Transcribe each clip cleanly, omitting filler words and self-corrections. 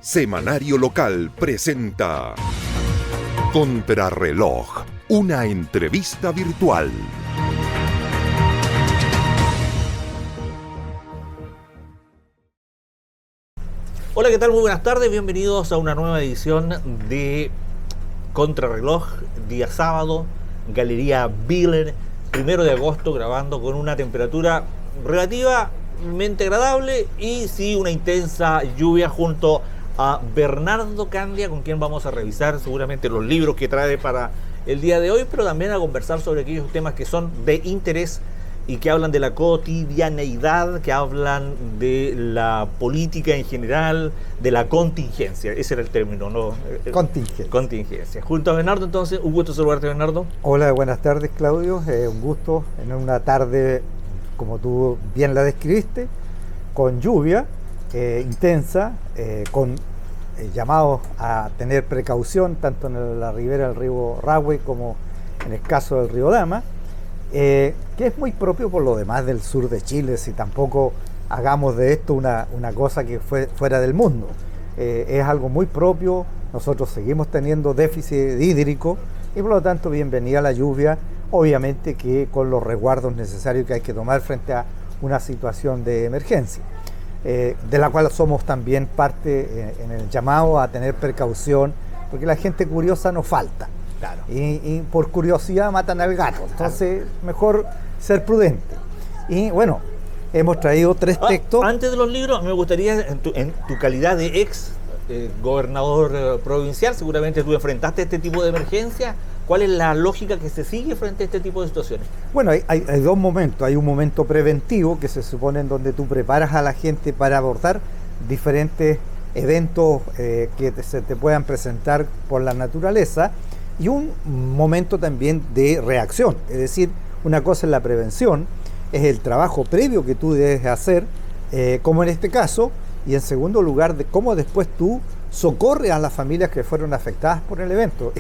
Semanario Local presenta Contrarreloj, una entrevista virtual. Hola, ¿qué tal? Muy buenas tardes, bienvenidos a una nueva edición de Contrarreloj, día sábado, Galería Biller, 1 de agosto, grabando con una temperatura relativamente agradable y sí una intensa lluvia junto a Bernardo Candia, con quien vamos a revisar seguramente los libros que trae para el día de hoy, pero también a conversar sobre aquellos temas que son de interés y que hablan de la cotidianeidad, que hablan de la política en general, de la contingencia. Ese era el término, ¿no? Contingencia. Junto a Bernardo, entonces, un gusto saludarte, Bernardo. Hola, buenas tardes, Claudio. Un gusto en una tarde, como tú bien la describiste, con lluvia intensa, con llamados a tener precaución, tanto en la ribera del río Rahue como en el caso del río Dama. Que es muy propio por lo demás del sur de Chile, si tampoco hagamos de esto una cosa que fue fuera del mundo. Es algo muy propio, nosotros seguimos teniendo déficit hídrico y por lo tanto bienvenida la lluvia, obviamente que con los resguardos necesarios que hay que tomar frente a una situación de emergencia, de la cual somos también parte en el llamado a tener precaución, porque la gente curiosa no falta. Claro. Y por curiosidad matan al gato, entonces mejor ser prudente. Y bueno, hemos traído 3 textos. Antes de los libros, me gustaría, en tu calidad de ex gobernador provincial, seguramente tú enfrentaste este tipo de emergencia. ¿Cuál es la lógica que se sigue frente a este tipo de situaciones? Bueno, hay 2 momentos. Hay un momento preventivo, que se supone en donde tú preparas a la gente para abordar diferentes eventos que se te puedan presentar por la naturaleza, y un momento también de reacción. Es decir, una cosa es la prevención, es el trabajo previo que tú debes hacer, como en este caso, y en segundo lugar, de cómo después tú socorres a las familias que fueron afectadas por el evento.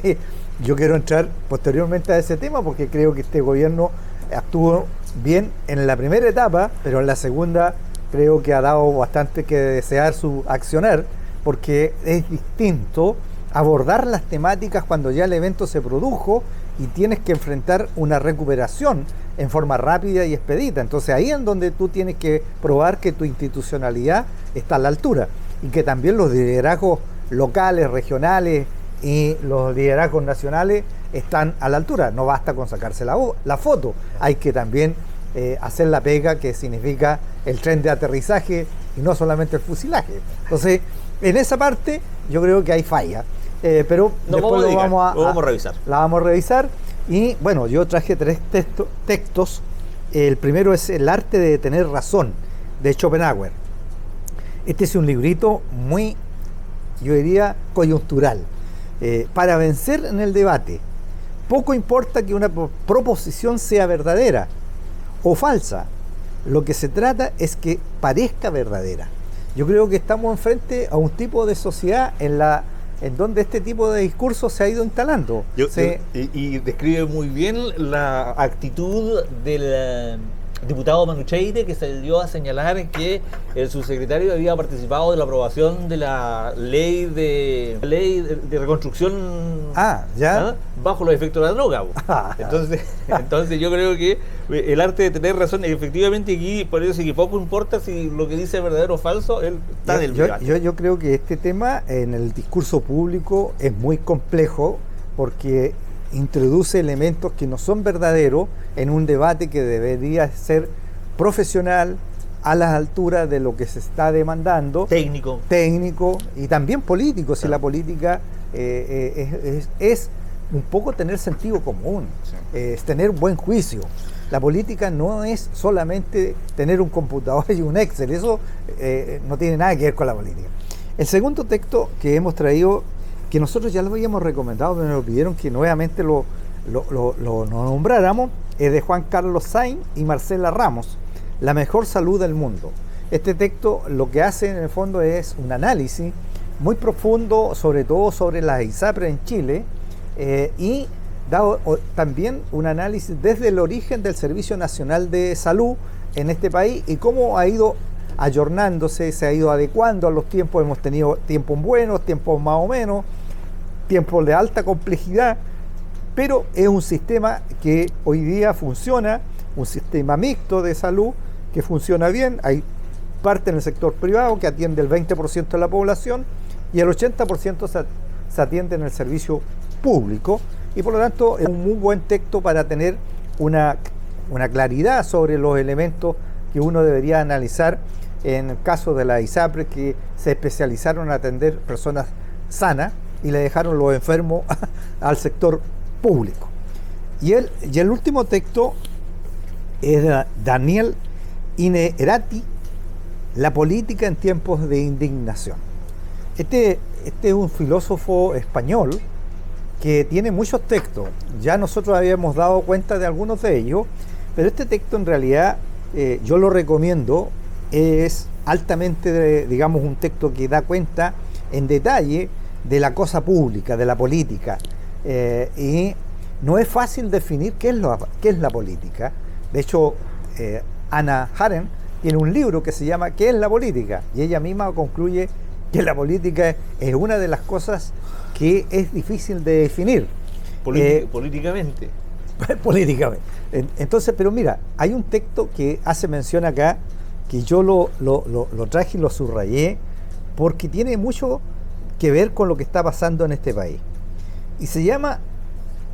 Yo quiero entrar posteriormente a ese tema porque creo que este gobierno actuó bien en la primera etapa, pero en la segunda creo que ha dado bastante que desear su accionar, porque es distinto abordar las temáticas cuando ya el evento se produjo y tienes que enfrentar una recuperación en forma rápida y expedita. Entonces ahí es donde tú tienes que probar que tu institucionalidad está a la altura y que también los liderazgos locales, regionales y los liderazgos nacionales están a la altura. No basta con sacarse la foto, hay que también hacer la pega, que significa el tren de aterrizaje y no solamente el fusilaje. Entonces, en esa parte yo creo que hay falla. Pero después lo vamos a revisar. La vamos a revisar. Y bueno, yo traje 3 textos. El primero es El arte de tener razón, de Schopenhauer. Este es un librito muy, yo diría, coyuntural. Para vencer en el debate, poco importa que una proposición sea verdadera o falsa. Lo que se trata es que parezca verdadera. Yo creo que estamos enfrente a un tipo de sociedad en donde este tipo de discurso se ha ido instalando. Y describe muy bien la actitud del diputado Manu Cheire, que salió a señalar que el subsecretario había participado de la aprobación de la ley de reconstrucción bajo los efectos de la droga. Entonces yo creo que el arte de tener razón, efectivamente aquí por eso sí que poco importa si lo que dice es verdadero o falso, él está en el debate. Yo creo que este tema en el discurso público es muy complejo porque introduce elementos que no son verdaderos en un debate que debería ser profesional, a las alturas de lo que se está demandando, técnico y también político. Si la política es un poco tener sentido común, es tener buen juicio. La política no es solamente tener un computador y un Excel, eso no tiene nada que ver con la política. El segundo texto que hemos traído, que nosotros ya lo habíamos recomendado, pero nos pidieron que nuevamente lo nombráramos, es de Juan Carlos Sainz y Marcela Ramos, La mejor salud del mundo. Este texto lo que hace en el fondo es un análisis muy profundo, sobre todo sobre las ISAPRE en Chile, y dado también un análisis desde el origen del Servicio Nacional de Salud en este país y cómo ha ido ayornándose, se ha ido adecuando a los tiempos, hemos tenido tiempos buenos, tiempos más o menos, tiempos de alta complejidad, pero es un sistema que hoy día funciona, un sistema mixto de salud que funciona bien. Hay parte en el sector privado que atiende el 20% de la población y el 80% se atiende en el servicio público, y por lo tanto es un muy buen texto para tener una claridad sobre los elementos que uno debería analizar en el caso de la ISAPRE, que se especializaron en atender personas sanas y le dejaron los enfermos al sector público. Y el último texto es de Daniel Innerati, La política en tiempos de indignación. Este es un filósofo español que tiene muchos textos. Ya nosotros habíamos dado cuenta de algunos de ellos, pero este texto en realidad yo lo recomiendo. Es altamente, digamos, un texto que da cuenta en detalle de la cosa pública, de la política, y no es fácil definir qué es la política. De hecho, Hannah Arendt tiene un libro que se llama ¿Qué es la política? Y ella misma concluye que la política es una de las cosas que es difícil de definir. Políticamente. Políticamente. Entonces, pero mira, hay un texto que hace mención acá, que yo lo traje y lo subrayé, porque tiene mucho que ver con lo que está pasando en este país. Y se llama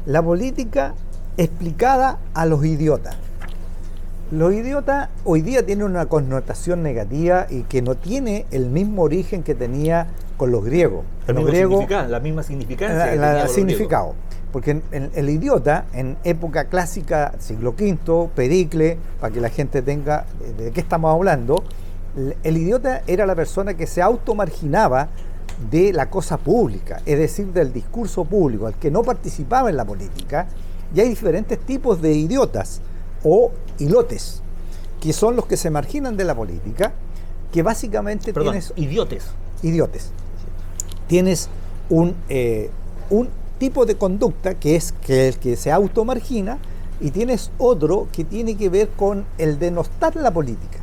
La política explicada a los idiotas. Los idiotas hoy día tienen una connotación negativa y que no tiene el mismo origen que tenía con los griegos. La misma significancia. El significado. Porque el idiota, en época clásica, siglo V, Pericles, para que la gente tenga de qué estamos hablando, el idiota era la persona que se automarginaba de la cosa pública, es decir, del discurso público, el que no participaba en la política. Y hay diferentes tipos de idiotas o ilotes, que son los que se marginan de la política, que básicamente idiotes. Tienes un tipo de conducta que es el que se automargina, y tienes otro que tiene que ver con el denostar la política.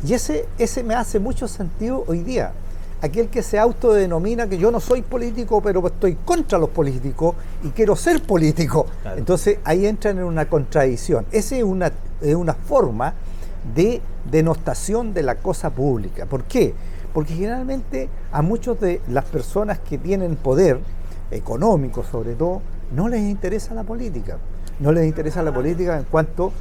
Y ese me hace mucho sentido hoy día. Aquel que se autodenomina que yo no soy político, pero estoy contra los políticos y quiero ser político. Claro. Entonces ahí entran en una contradicción. Esa es una forma de denostación de la cosa pública. ¿Por qué? Porque generalmente a muchos de las personas que tienen poder económico, sobre todo, no les interesa la política. No les interesa la política en cuanto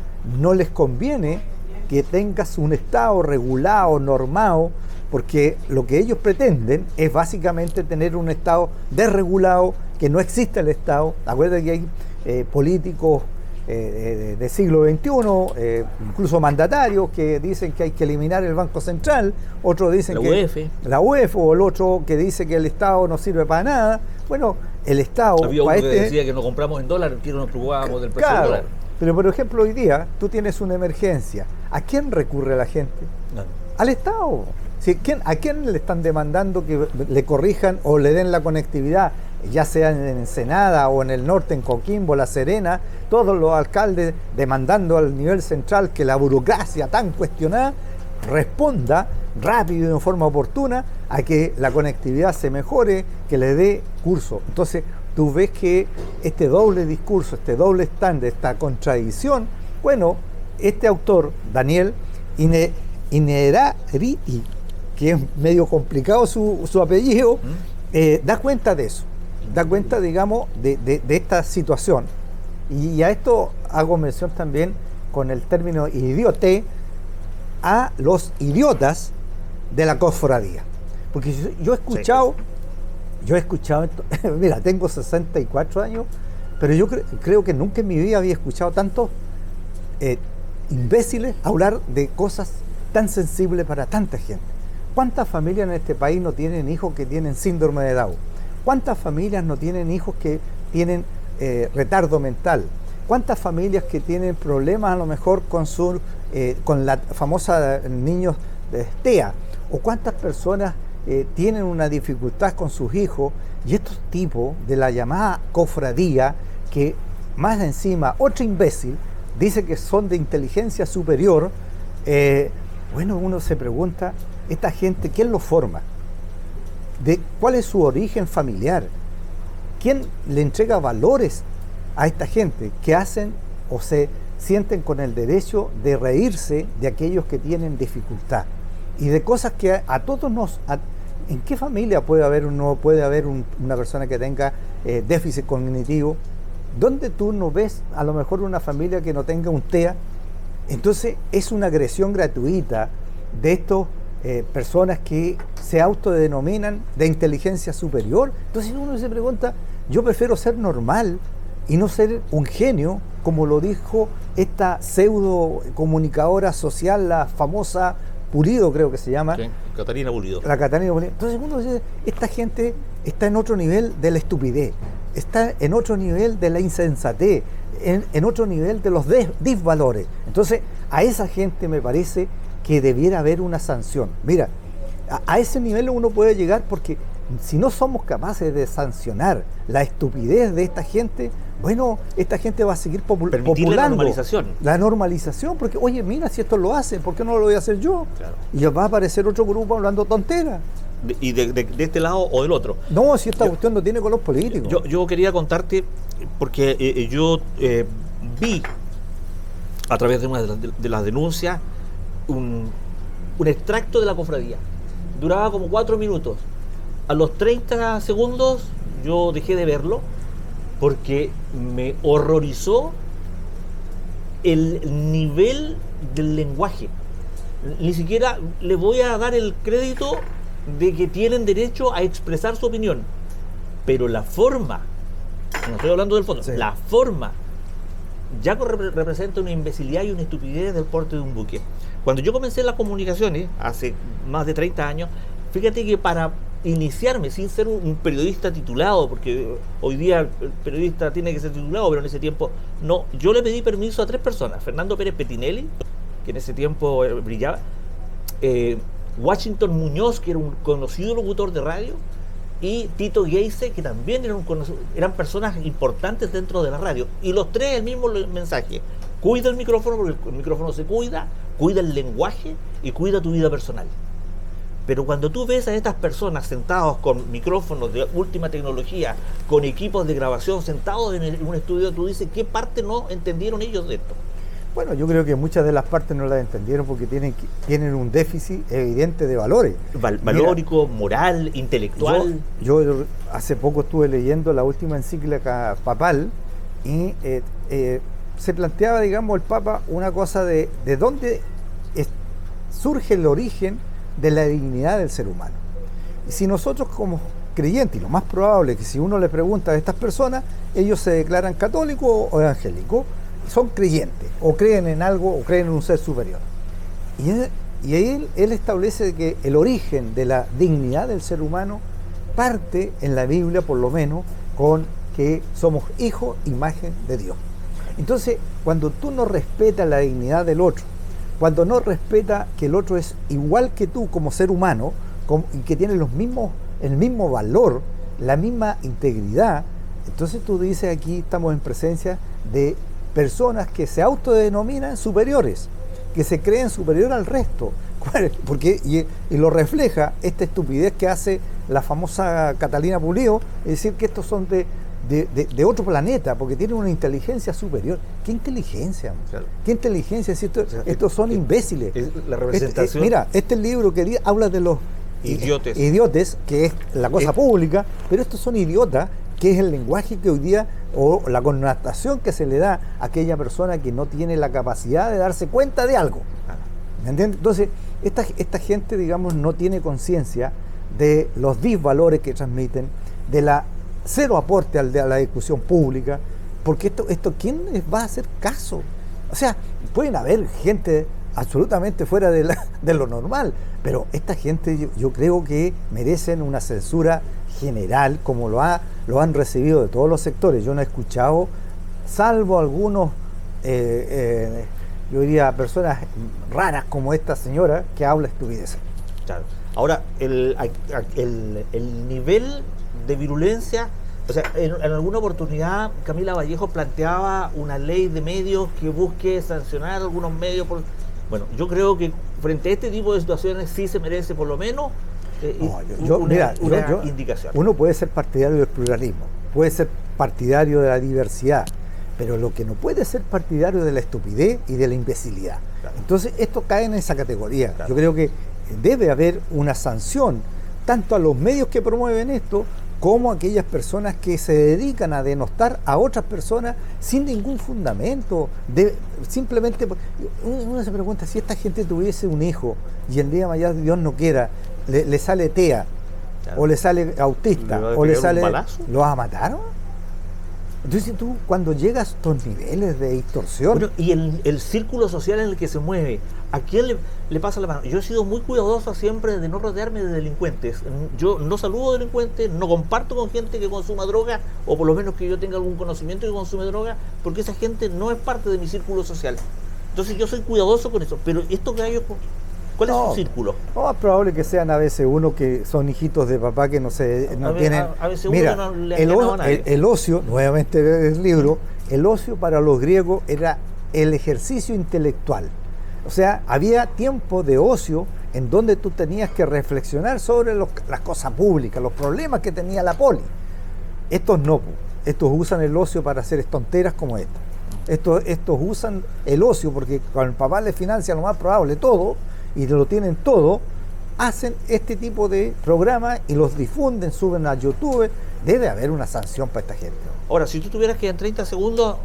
no les conviene que tengas un Estado regulado, normado, porque lo que ellos pretenden es básicamente tener un Estado desregulado, que no existe el Estado. Acuérdate que hay políticos del siglo XXI, incluso mandatarios, que dicen que hay que eliminar el Banco Central, otros dicen la UEF, o el otro que dice que el Estado no sirve para nada. Bueno, el Estado... Había uno que decía que no compramos en dólar, que no nos preocupábamos del precio del dólar. Pero por ejemplo, hoy día tú tienes una emergencia. ¿A quién recurre la gente? No. Al Estado. ¿A quién le están demandando que le corrijan o le den la conectividad? Ya sea en Ensenada o en el norte, en Coquimbo, La Serena, todos los alcaldes demandando al nivel central que la burocracia tan cuestionada responda rápido y de forma oportuna a que la conectividad se mejore, que le dé curso. Entonces tú ves que este doble discurso, este doble estándar, esta contradicción, bueno, este autor, Daniel Innerati, que es medio complicado su apellido, da cuenta de eso, da cuenta, digamos, de esta situación. Y a esto hago mención también con el término idiote a los idiotas de la cofradía. Porque yo he escuchado, mira, tengo 64 años, pero yo creo que nunca en mi vida había escuchado tantos imbéciles hablar de cosas tan sensibles para tanta gente. ¿Cuántas familias en este país no tienen hijos que tienen síndrome de Down? ¿Cuántas familias no tienen hijos que tienen retardo mental? ¿Cuántas familias que tienen problemas a lo mejor con la famosa niños de TEA? ¿O cuántas personas tienen una dificultad con sus hijos? Y estos tipos de la llamada cofradía, que más encima otro imbécil dice que son de inteligencia superior, Bueno, uno se pregunta, esta gente, ¿quién lo forma? ¿Cuál es su origen familiar? ¿Quién le entrega valores a esta gente que hacen o se sienten con el derecho de reírse de aquellos que tienen dificultad? Y de cosas que a todos nos... ¿En qué familia puede haber una persona que tenga déficit cognitivo? ¿Dónde tú no ves a lo mejor una familia que no tenga un TEA? Entonces es una agresión gratuita de estas personas que se autodenominan de inteligencia superior. Entonces uno se pregunta, yo prefiero ser normal y no ser un genio, como lo dijo esta pseudo comunicadora social, la famosa Pulido, creo que se llama. Sí, Catalina Pulido. La Catalina Pulido. Entonces uno dice, esta gente está en otro nivel de la estupidez, está en otro nivel de la insensatez, en otro nivel de los disvalores. Entonces, a esa gente me parece que debiera haber una sanción. Mira, a ese nivel uno puede llegar porque si no somos capaces de sancionar la estupidez de esta gente, bueno, esta gente va a seguir populando la normalización. La normalización, porque, oye, mira, si esto lo hacen, ¿por qué no lo voy a hacer yo? Claro. Y va a aparecer otro grupo hablando tonteras. ¿Y de este lado o del otro? No, si esta cuestión no tiene color político. Yo quería contarte, porque yo vi, a través de una de las denuncias, un extracto de la cofradía. Duraba como 4 minutos. A los 30 segundos yo dejé de verlo porque me horrorizó el nivel del lenguaje. Ni siquiera le voy a dar el crédito de que tienen derecho a expresar su opinión, pero la forma, no estoy hablando del fondo, sí, la forma ya representa una imbecilidad y una estupidez del porte de un buque. Cuando yo comencé las comunicaciones, hace más de 30 años, fíjate que para iniciarme sin ser un periodista titulado, porque hoy día el periodista tiene que ser titulado, pero en ese tiempo no, yo le pedí permiso a 3 personas: Fernando Pérez Petinelli, que en ese tiempo brillaba, Washington Muñoz, que era un conocido locutor de radio, y Tito Geise, que también eran personas importantes dentro de la radio. Y los 3 el mismo mensaje: cuida el micrófono, porque el micrófono se cuida el lenguaje y cuida tu vida personal. Pero cuando tú ves a estas personas sentados con micrófonos de última tecnología, con equipos de grabación, sentados en un estudio, tú dices, ¿qué parte no entendieron ellos de esto? Bueno, yo creo que muchas de las partes no las entendieron porque tienen un déficit evidente de valores. Valórico, moral, intelectual. Yo hace poco estuve leyendo la última encíclica papal y se planteaba, digamos, el Papa una cosa de dónde surge el origen de la dignidad del ser humano. Y si nosotros como creyentes, y lo más probable es que si uno le pregunta a estas personas, ellos se declaran católicos o evangélicos, son creyentes, o creen en algo, o creen en un ser superior. Y él establece que el origen de la dignidad del ser humano parte en la Biblia, por lo menos, con que somos hijos, imagen de Dios. Entonces, cuando tú no respetas la dignidad del otro, cuando no respeta que el otro es igual que tú como ser humano y que tiene el mismo valor, la misma integridad, entonces tú dices, aquí estamos en presencia de personas que se autodenominan superiores, que se creen superior al resto, porque y lo refleja esta estupidez que hace la famosa Catalina Pulido, es decir, que estos son de otro planeta, porque tienen una inteligencia superior. ¿Qué inteligencia? Claro. ¿Qué inteligencia? Si estos son imbéciles. Es la representación. Mira, este libro que habla de los idiotes, que es la cosa pública, pero estos son idiotas, que es el lenguaje que hoy día, o la connotación que se le da a aquella persona que no tiene la capacidad de darse cuenta de algo. ¿Me entiendes? Entonces, esta gente, digamos, no tiene conciencia de los disvalores que transmiten, de la cero aporte a la discusión pública, porque esto ¿quién les va a hacer caso? O sea, pueden haber gente absolutamente fuera de lo normal, pero esta gente yo creo que merecen una censura general, como lo han recibido de todos los sectores. Yo no he escuchado, salvo algunos, yo diría, personas raras como esta señora que habla estupideces. Claro. Ahora, el nivel de virulencia, o sea, en alguna oportunidad Camila Vallejo planteaba una ley de medios que busque sancionar algunos medios Bueno, yo creo que frente a este tipo de situaciones sí se merece por lo menos una indicación. Uno puede ser partidario del pluralismo, puede ser partidario de la diversidad, pero lo que no puede ser partidario de la estupidez y de la imbecilidad. Claro. Entonces esto cae en esa categoría. Claro. Yo creo que debe haber una sanción tanto a los medios que promueven esto como a aquellas personas que se dedican a denostar a otras personas sin ningún fundamento. Simplemente uno se pregunta, si esta gente tuviese un hijo y el día de mañana, Dios no quiera, le sale TEA, claro, o le sale autista, o le sale, ¿lo vas a matar? Entonces tú, cuando llegas a estos niveles de distorsión... Bueno, y el círculo social en el que se mueve, ¿a quién le pasa la mano? Yo he sido muy cuidadoso siempre de no rodearme de delincuentes. Yo no saludo delincuentes, no comparto con gente que consuma droga, o por lo menos que yo tenga algún conocimiento que consume droga, porque esa gente no es parte de mi círculo social. Entonces yo soy cuidadoso con eso. Pero estos gallos... ¿Cuál es su círculo? No, es probable que sean a veces uno que son hijitos de papá que no tienen... A veces mira, uno no le a nadie. El ocio, nuevamente el libro, el ocio para los griegos era el ejercicio intelectual. O sea, había tiempo de ocio en donde tú tenías que reflexionar sobre las cosas públicas, los problemas que tenía la poli. Estos no, estos usan el ocio para hacer tonteras como esta. Estos usan el ocio porque cuando el papá le financia lo más probable todo, y lo tienen todo, hacen este tipo de programas y los difunden, suben a YouTube. Debe haber una sanción para esta gente. Ahora, si tú tuvieras que en 30 segundos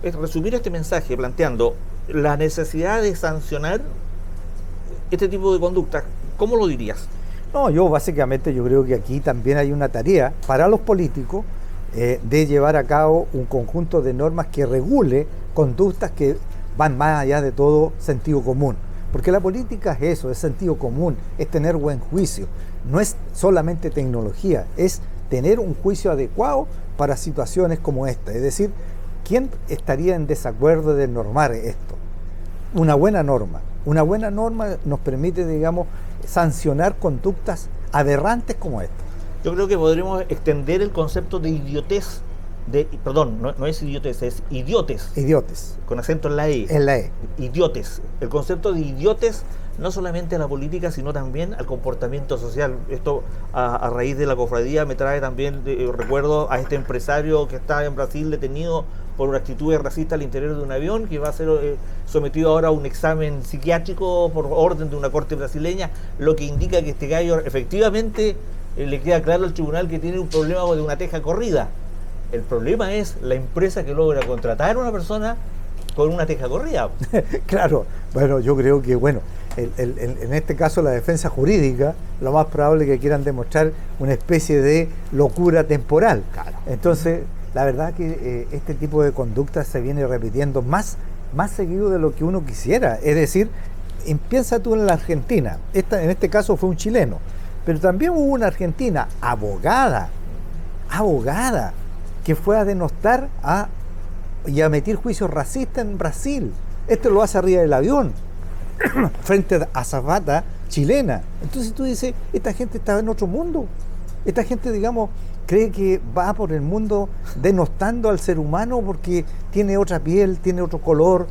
resumir este mensaje planteando la necesidad de sancionar este tipo de conductas, ¿cómo lo dirías? No, yo creo que aquí también hay una tarea para los políticos de llevar a cabo un conjunto de normas que regule conductas que van más allá de todo sentido común. Porque la política es eso, es sentido común, es tener buen juicio. No es solamente tecnología, es tener un juicio adecuado para situaciones como esta. Es decir, ¿quién estaría en desacuerdo de normar esto? Una buena norma nos permite, digamos, sancionar conductas aberrantes como esta. Yo creo que podríamos extender el concepto de idiotez. No es idiotez, es idiotes. Idiotes. Con acento en la E. En la E. Idiotes. El concepto de idiotes no solamente a la política, sino también al comportamiento social. Esto, a raíz de la cofradía, me trae también recuerdo a este empresario que está en Brasil detenido por una actitud racista al interior de un avión, que va a ser sometido ahora a un examen psiquiátrico por orden de una corte brasileña, lo que indica que este gallo efectivamente le queda claro al tribunal que tiene un problema de una teja corrida. El problema es la empresa que logra contratar a una persona con una teja corrida. Claro, bueno, yo creo que, en este caso la defensa jurídica, lo más probable es que quieran demostrar una especie de locura temporal. Claro. Entonces, la verdad que este tipo de conductas se viene repitiendo más seguido de lo que uno quisiera. Es decir, piensa tú en la Argentina, en este caso fue un chileno, pero también hubo una argentina abogada, que fue a denostar y a emitir juicios racistas en Brasil. Esto lo hace arriba del avión, frente a azafata chilena. Entonces tú dices, esta gente está en otro mundo. Esta gente, digamos, cree que va por el mundo denostando al ser humano porque tiene otra piel, tiene otro color,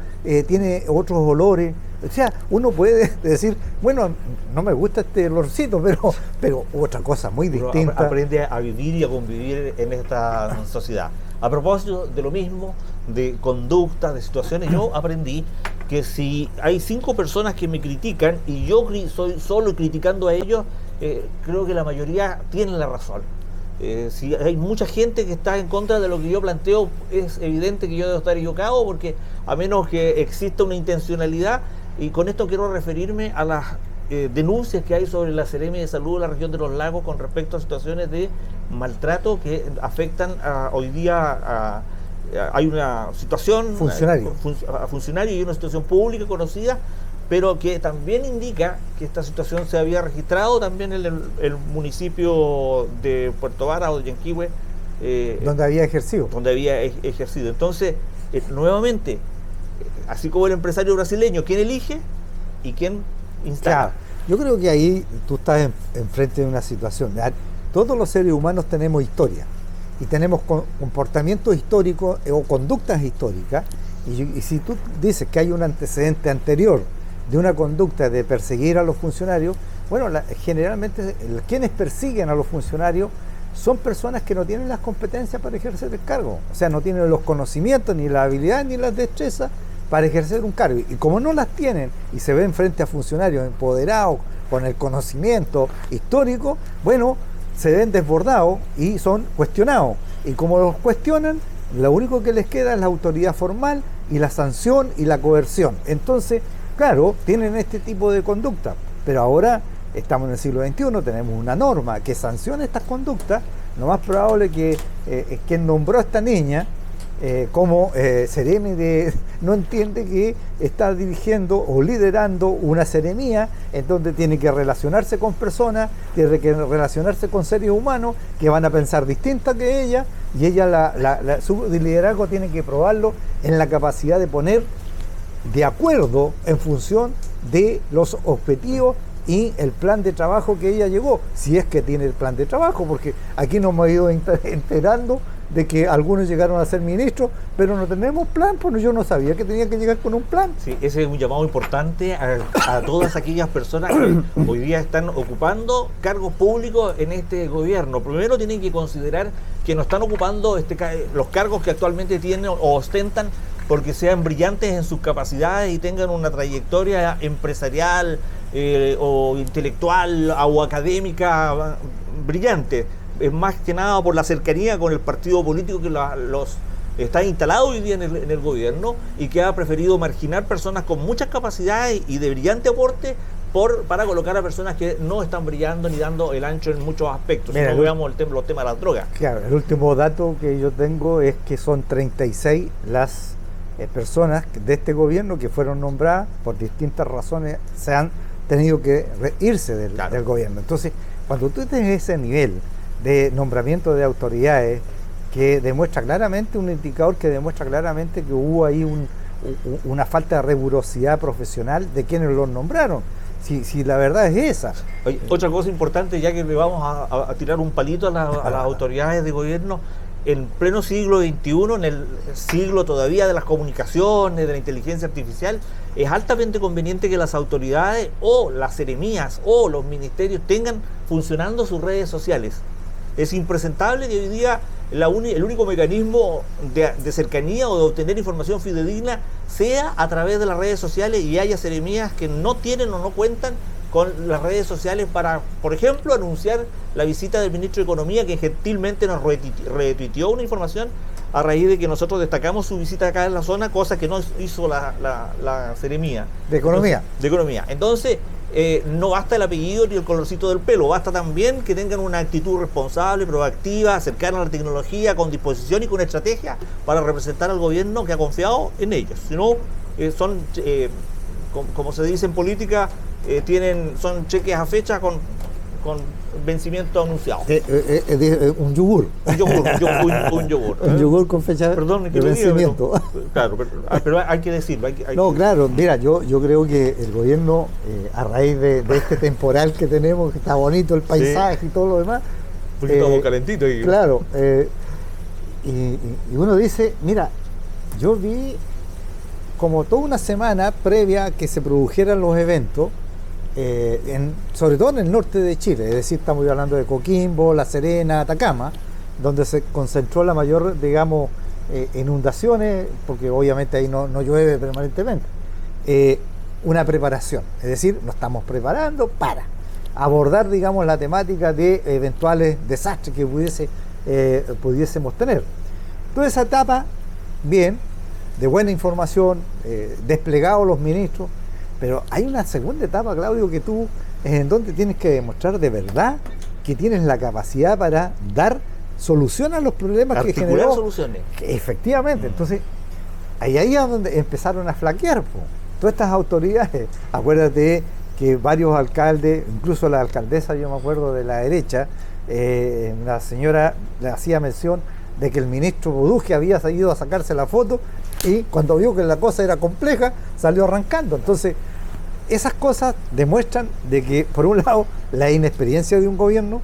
tiene otros olores. O sea, uno puede decir, bueno, no me gusta este olorcito, pero otra cosa muy distinta. Aprende a vivir y a convivir en esta sociedad. A propósito de lo mismo, de conductas, de situaciones, yo aprendí que si hay 5 personas que me critican y yo soy solo criticando a ellos, creo que la mayoría tienen la razón. Si hay mucha gente que está en contra de lo que yo planteo, es evidente que yo debo estar equivocado, porque a menos que exista una intencionalidad, y con esto quiero referirme a las denuncias que hay sobre la Seremi de Salud de la región de los lagos con respecto a situaciones de maltrato que afectan hoy día hay una situación a funcionarios y una situación pública conocida, pero que también indica que esta situación se había registrado también en el municipio de Puerto Vara o de Yanquihue, donde había ejercido. Entonces, nuevamente, así como el empresario brasileño, ¿quién elige y quién instala? Claro, yo creo que ahí tú estás enfrente de una situación. Todos los seres humanos tenemos historia y tenemos comportamientos históricos o conductas históricas, y si tú dices que hay un antecedente anterior de una conducta de perseguir a los funcionarios, bueno, generalmente quienes persiguen a los funcionarios son personas que no tienen las competencias para ejercer el cargo, o sea, no tienen los conocimientos, ni la habilidad, ni las destrezas para ejercer un cargo. Y como no las tienen y se ven frente a funcionarios empoderados, con el conocimiento histórico, bueno, se ven desbordados y son cuestionados. Y como los cuestionan, lo único que les queda es la autoridad formal y la sanción y la coerción. Entonces, claro, tienen este tipo de conducta, pero ahora estamos en el siglo XXI, tenemos una norma que sanciona estas conductas. Lo más probable que quien nombró a esta niña como seremi no entiende que está dirigiendo o liderando una seremía en donde tiene que relacionarse con personas, tiene que relacionarse con seres humanos que van a pensar distinta que ella, y ella su liderazgo tiene que probarlo en la capacidad de poner de acuerdo en función de los objetivos y el plan de trabajo que ella llegó, si es que tiene el plan de trabajo, porque aquí nos hemos ido enterando de que algunos llegaron a ser ministros, pero no tenemos plan, pues yo no sabía que tenía que llegar con un plan. Sí, ese es un llamado importante a todas aquellas personas que hoy día están ocupando cargos públicos en este gobierno. Primero tienen que considerar que no están ocupando los cargos que actualmente tienen o ostentan porque sean brillantes en sus capacidades y tengan una trayectoria empresarial o intelectual o académica brillante. Es más que nada por la cercanía con el partido político que los está instalado hoy día en el gobierno, y que ha preferido marginar personas con muchas capacidades y de brillante aporte para colocar a personas que no están brillando ni dando el ancho en muchos aspectos. Mira, si no veamos los temas de las drogas. Claro, el último dato que yo tengo es que son 36 las personas de este gobierno que fueron nombradas por distintas razones, se han tenido que irse del gobierno. Entonces, cuando tú tienes ese nivel de nombramiento de autoridades que demuestra claramente, un indicador que demuestra claramente que hubo ahí una falta de rigurosidad profesional de quienes los nombraron. Si la verdad es esa. Oye, otra cosa importante, ya que le vamos a tirar un palito a las autoridades de gobierno, en pleno siglo XXI, en el siglo todavía de las comunicaciones, de la inteligencia artificial, es altamente conveniente que las autoridades o las seremías o los ministerios tengan funcionando sus redes sociales. Es impresentable que hoy día el único mecanismo de cercanía o de obtener información fidedigna sea a través de las redes sociales, y haya seremías que no tienen o no cuentan con las redes sociales para, por ejemplo, anunciar la visita del ministro de Economía, que gentilmente nos retuiteó una información a raíz de que nosotros destacamos su visita acá en la zona, cosa que no hizo la seremía. De Economía. De Economía. Entonces, no basta el apellido ni el colorcito del pelo, basta también que tengan una actitud responsable, proactiva, cercana a la tecnología, con disposición y con estrategia para representar al gobierno que ha confiado en ellos. Si no, son, como se dice en política, son cheques a fecha con vencimiento anunciado. Un yogur. Un yogur. Un yogur con fecha de vencimiento. Pero hay que decirlo. Claro, mira, yo creo que el gobierno, a raíz de este temporal que tenemos, que está bonito el paisaje y todo lo demás. Un poquito calentito. Claro. Y uno dice, mira, yo vi como toda una semana previa a que se produjeran los eventos, sobre todo en el norte de Chile, es decir, estamos hablando de Coquimbo, La Serena, Atacama, donde se concentró la mayor, digamos, inundaciones, porque obviamente ahí no llueve permanentemente. Una preparación, es decir, nos estamos preparando para abordar, digamos, la temática de eventuales desastres que pudiésemos tener. Toda esa etapa, bien, de buena información, desplegados los ministros. Pero hay una segunda etapa, Claudio, que tú en donde tienes que demostrar de verdad que tienes la capacidad para dar solución a los problemas que generó. Soluciones. Efectivamente. Entonces, ahí es donde empezaron a flaquear. Todas estas autoridades, acuérdate que varios alcaldes, incluso la alcaldesa, yo me acuerdo, de la derecha, la señora le hacía mención de que el ministro Budusque había ido a sacarse la foto, y cuando vio que la cosa era compleja, salió arrancando. Entonces, esas cosas demuestran de que, por un lado, la inexperiencia de un gobierno,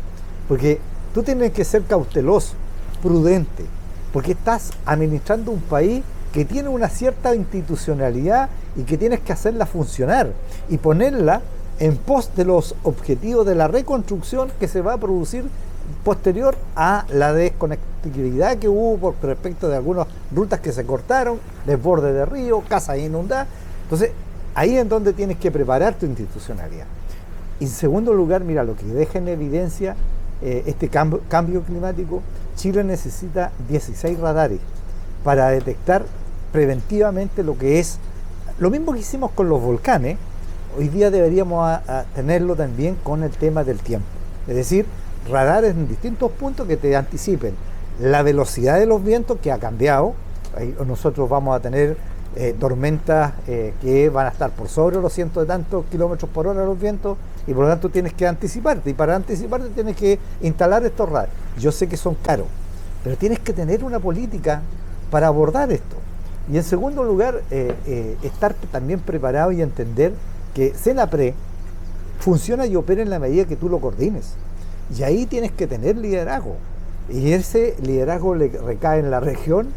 porque tú tienes que ser cauteloso, prudente, porque estás administrando un país que tiene una cierta institucionalidad y que tienes que hacerla funcionar y ponerla en pos de los objetivos de la reconstrucción que se va a producir posterior a la desconectividad que hubo por respecto de algunas rutas que se cortaron, desborde de río, casas inundadas. Entonces, ahí es donde tienes que preparar tu institucionalidad. Y en segundo lugar, mira, lo que deja en evidencia este cambio climático, Chile necesita 16 radares para detectar preventivamente lo que es, lo mismo que hicimos con los volcanes, hoy día deberíamos tenerlo también con el tema del tiempo. Es decir, radares en distintos puntos que te anticipen la velocidad de los vientos, que ha cambiado. Ahí nosotros vamos a tener tormentas que van a estar por sobre los cientos de tantos kilómetros por hora los vientos, y por lo tanto tienes que anticiparte, y para anticiparte tienes que instalar estos radares. Yo sé que son caros, pero tienes que tener una política para abordar esto. Y en segundo lugar, estar también preparado y entender que Senapred funciona y opera en la medida que tú lo coordines. Y ahí tienes que tener liderazgo. Y ese liderazgo le recae en la región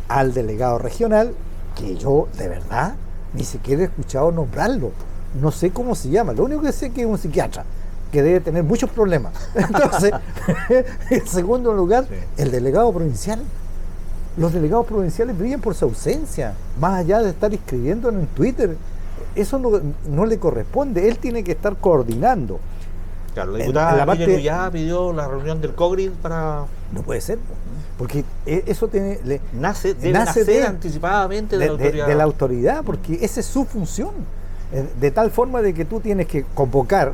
al delegado regional, que yo de verdad ni siquiera he escuchado nombrarlo. No sé cómo se llama. Lo único que sé es que es un psiquiatra que debe tener muchos problemas. Entonces, en segundo lugar, sí, el delegado provincial. Los delegados provinciales brillan por su ausencia, más allá de estar escribiendo en Twitter. Eso no le corresponde. Él tiene que estar coordinando. Claro, la diputada ya pidió la reunión del COGRID para... No puede ser, porque eso debe nacer anticipadamente de la autoridad, porque esa es su función. De tal forma de que tú tienes que convocar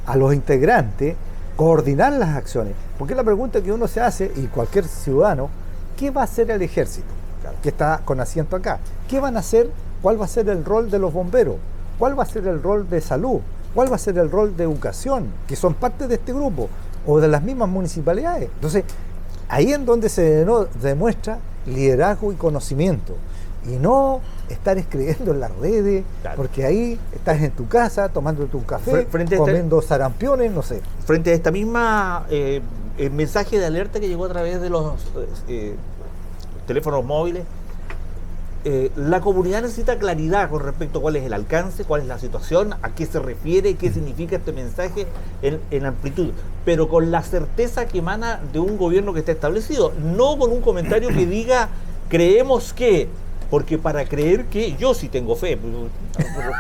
a los integrantes, coordinar las acciones. Porque la pregunta que uno se hace, y cualquier ciudadano, ¿qué va a hacer el ejército? Claro, que está con asiento acá. ¿Qué van a hacer? ¿Cuál va a ser el rol de los bomberos? ¿Cuál va a ser el rol de salud? ¿Cuál va a ser el rol de educación? Que son parte de este grupo, o de las mismas municipalidades. Entonces, ahí es donde se demuestra liderazgo y conocimiento. Y no estar escribiendo en las redes, claro, porque ahí estás en tu casa tomándote un café, comiendo sarampiones, no sé. Frente a esta misma mensaje de alerta que llegó a través de los teléfonos móviles, la comunidad necesita claridad con respecto a cuál es el alcance, cuál es la situación, a qué se refiere, qué significa este mensaje en amplitud, pero con la certeza que emana de un gobierno que está establecido, no con un comentario que diga creemos que, porque para creer que yo sí tengo fe,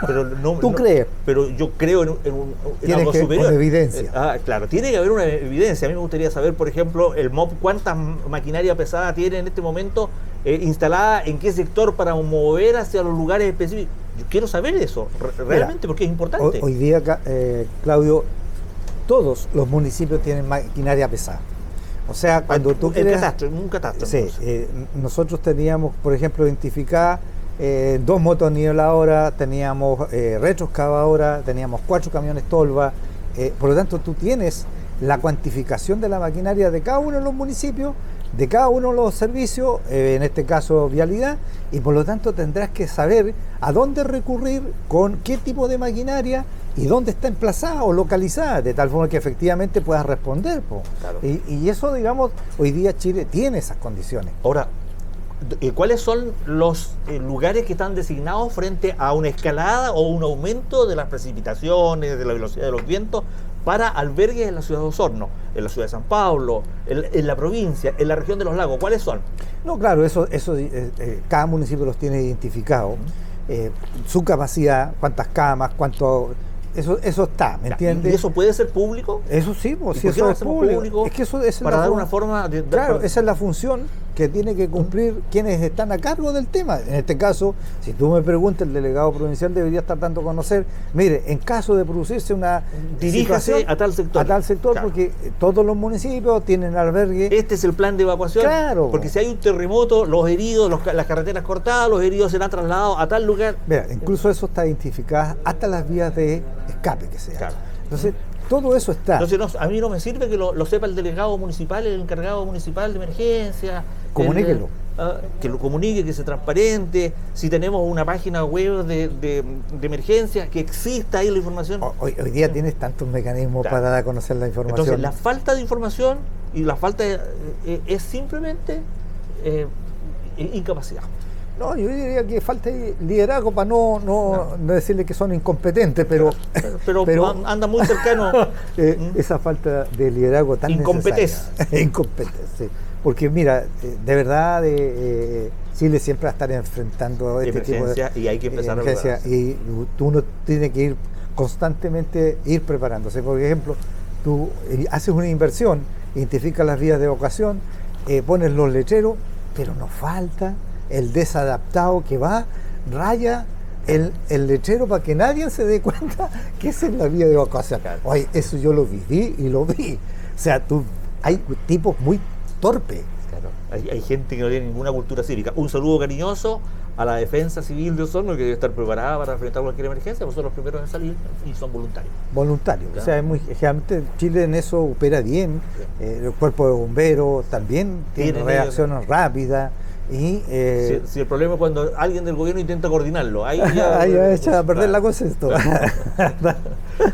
pero no. ¿Tú crees? Pero yo creo en algo superior. Con evidencia. Claro, tiene que haber una evidencia. A mí me gustaría saber, por ejemplo, el MOP, cuánta maquinaria pesada tiene en este momento instalada, en qué sector para mover hacia los lugares específicos. Yo quiero saber eso, realmente. Mira, porque es importante. Hoy día, Claudio, todos los municipios tienen maquinaria pesada. O sea, cuando tú quieres... un catastro. Sí, nosotros teníamos, por ejemplo, identificadas 2 motoniveladoras, teníamos retroexcavadoras, teníamos 4 camiones tolva. Por lo tanto, tú tienes la cuantificación de la maquinaria de cada uno de los municipios, de cada uno de los servicios, en este caso vialidad, y por lo tanto tendrás que saber a dónde recurrir, con qué tipo de maquinaria y dónde está emplazada o localizada, de tal forma que efectivamente puedas responder. Claro. Y eso, digamos, hoy día Chile tiene esas condiciones. Ahora, ¿cuáles son los lugares que están designados frente a una escalada o un aumento de las precipitaciones, de la velocidad de los vientos, para albergues en la ciudad de Osorno, en la ciudad de San Pablo, en la provincia, en la región de los lagos? ¿Cuáles son? No, claro, eso cada municipio los tiene identificados, su capacidad, cuántas camas, cuánto... Eso está, ¿me entiendes? ¿Y eso puede ser público? Eso sí, pues, si eso es público. Es que eso es para dar una forma de... Claro, esa es la función que tiene que cumplir quienes están a cargo del tema. En este caso, si tú me preguntas, el delegado provincial debería estar dando a conocer, mire, en caso de producirse una diríjase a tal sector. A tal sector, claro, porque todos los municipios tienen albergue. Este es el plan de evacuación. Claro. Porque si hay un terremoto, los heridos, las carreteras cortadas, los heridos serán trasladados a tal lugar. Mira, incluso eso está identificado hasta las vías de escape que sea. Claro. Entonces, todo eso está. Entonces, a mí no me sirve que lo sepa el delegado municipal, el encargado municipal de emergencia. Comuníquelo. Que lo comunique, que sea transparente. Si tenemos una página web de emergencia, que exista ahí la información. Hoy día tienes tantos mecanismos, claro, para dar a conocer la información. Entonces, la falta de información y la falta es simplemente incapacidad. No, yo diría que falta liderazgo para no decirle que son incompetentes, pero anda muy cercano. Esa falta de liderazgo tan Incompetez. necesaria. Incompetez, sí. Porque mira, de verdad Chile siempre va a estar enfrentando este tipo de y hay que empezar a prepararse. Y uno tiene que ir constantemente preparándose. Por ejemplo, tú haces una inversión, identificas las vías de evacuación, pones los lecheros, pero nos falta el desadaptado que va, raya el lechero para que nadie se dé cuenta que esa es la vía de evacuación. Oye, eso yo lo viví y lo vi. O sea, hay tipos muy torpes. Claro. Hay gente que no tiene ninguna cultura cívica. Un saludo cariñoso a la defensa civil de Osorno, que debe estar preparada para enfrentar cualquier emergencia, pues son los primeros en salir y son voluntarios. Voluntarios, o sea, generalmente Chile en eso opera bien, el cuerpo de bomberos también tiene reacciones rápidas. Y si el problema es cuando alguien del gobierno intenta coordinarlo, ahí ya echa a perder la cosa esto.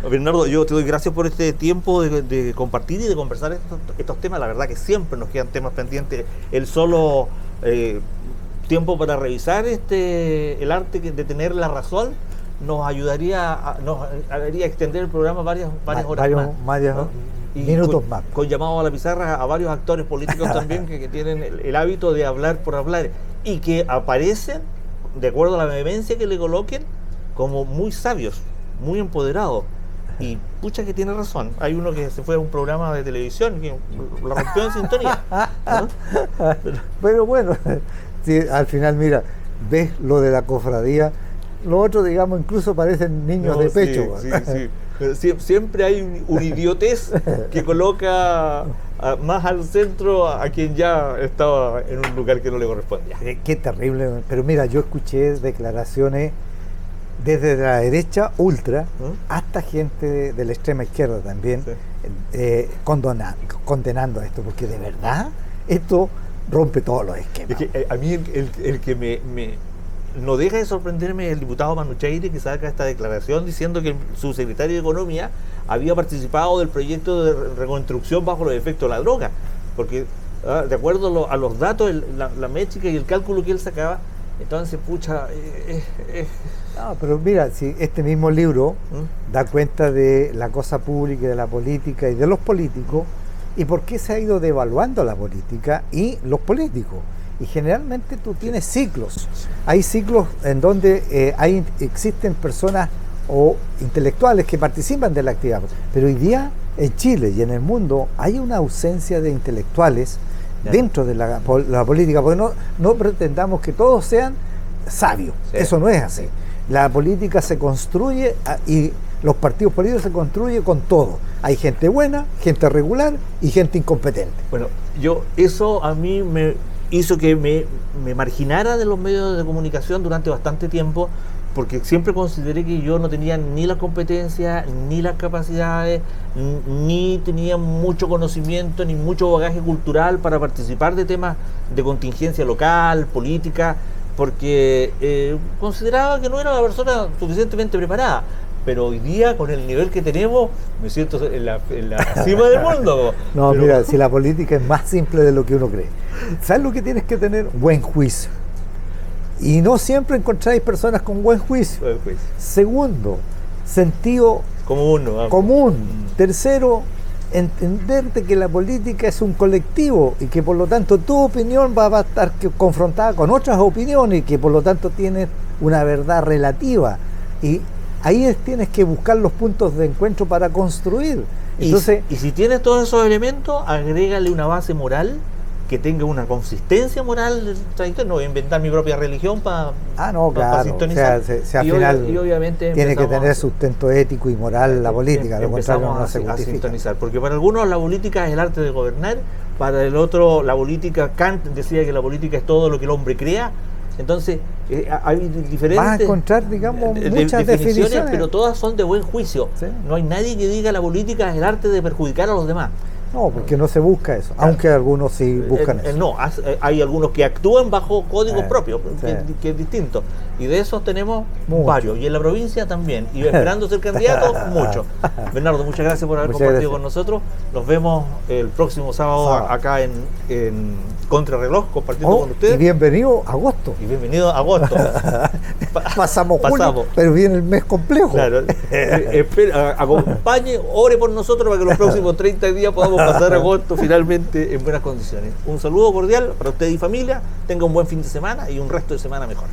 Bernardo, yo te doy gracias por este tiempo de compartir y de conversar estos temas. La verdad que siempre nos quedan temas pendientes. El solo tiempo para revisar el arte de tener la razón nos ayudaría nos haría extender el programa varias horas más. ¿No? Y minutos más. Con llamado a la pizarra a varios actores políticos también que tienen el hábito de hablar por hablar y que aparecen, de acuerdo a la vehemencia que le coloquen, como muy sabios, muy empoderados. Y pucha que tiene razón. Hay uno que se fue a un programa de televisión que lo rompió en sintonía. ¿No? Pero bueno, sí, al final, mira, ves lo de la cofradía, lo otro, digamos, incluso parecen niños de pecho. Sí. Siempre hay un idiotez que coloca más al centro a quien ya estaba en un lugar que no le correspondía. Qué terrible. Pero mira, yo escuché declaraciones desde la derecha ultra hasta gente de la extrema izquierda también, condenando esto, porque de verdad esto rompe todos los esquemas. Es que, a mí el que no deja de sorprenderme el diputado Manucheire, que saca esta declaración diciendo que su secretario de Economía había participado del proyecto de reconstrucción bajo los efectos de la droga, porque de acuerdo a los datos, la métrica y el cálculo que él sacaba, entonces, pucha... No, pero mira, si este mismo libro da cuenta de la cosa pública, de la política y de los políticos, y por qué se ha ido devaluando la política y los políticos. Y generalmente tú tienes ciclos. Hay ciclos en donde existen personas o intelectuales que participan de la actividad. Pero hoy día en Chile y en el mundo hay una ausencia de intelectuales dentro de la política, porque no pretendamos que todos sean sabios. Eso no es así. La política se construye y los partidos políticos se construyen con todo. Hay gente buena, gente regular y gente incompetente. Bueno, eso a mí me hizo que me marginara de los medios de comunicación durante bastante tiempo, porque siempre consideré que yo no tenía ni la competencia, ni las capacidades, ni tenía mucho conocimiento, ni mucho bagaje cultural para participar de temas de contingencia local, política, porque consideraba que no era una persona suficientemente preparada. Pero hoy día, con el nivel que tenemos, me siento en la cima del mundo. No, mira, si la política es más simple de lo que uno cree. ¿Sabes lo que tienes que tener? Buen juicio. Y no siempre encontráis personas con buen juicio. Segundo, sentido común. Tercero, entenderte que la política es un colectivo y que por lo tanto tu opinión va a estar confrontada con otras opiniones y que por lo tanto tienes una verdad relativa. Y ahí tienes que buscar los puntos de encuentro para construir. Entonces, y si tienes todos esos elementos, agrégale una base moral que tenga una consistencia moral. No voy a inventar mi propia religión para sintonizar. O sea, al final obviamente tiene que tener sustento ético y moral la política, lo contrario no se a justifica. Sintonizar, porque para algunos la política es el arte de gobernar, para el otro la política, Kant decía que la política es todo lo que el hombre crea. Entonces, hay diferentes... Vas a encontrar, digamos, muchas definiciones, pero todas son de buen juicio. ¿Sí? No hay nadie que diga la política es el arte de perjudicar a los demás. No, porque no se busca eso, aunque algunos sí buscan eso. No, hay algunos que actúan bajo códigos propios, sí. que es distinto. Y de esos tenemos Mucho. varios. Y en la provincia también. Y esperando ser candidato, muchos. Bernardo, muchas gracias por haber compartido con nosotros. Nos vemos el próximo sábado acá en Contrarreloj, compartiendo con ustedes. Y bienvenido a agosto. Y bienvenido a agosto. Pasamos julio, pero viene el mes complejo. Claro. Acompañe, ore por nosotros para que los próximos 30 días podamos pasar agosto finalmente en buenas condiciones. Un saludo cordial para usted y familia. Tenga un buen fin de semana y un resto de semana mejor.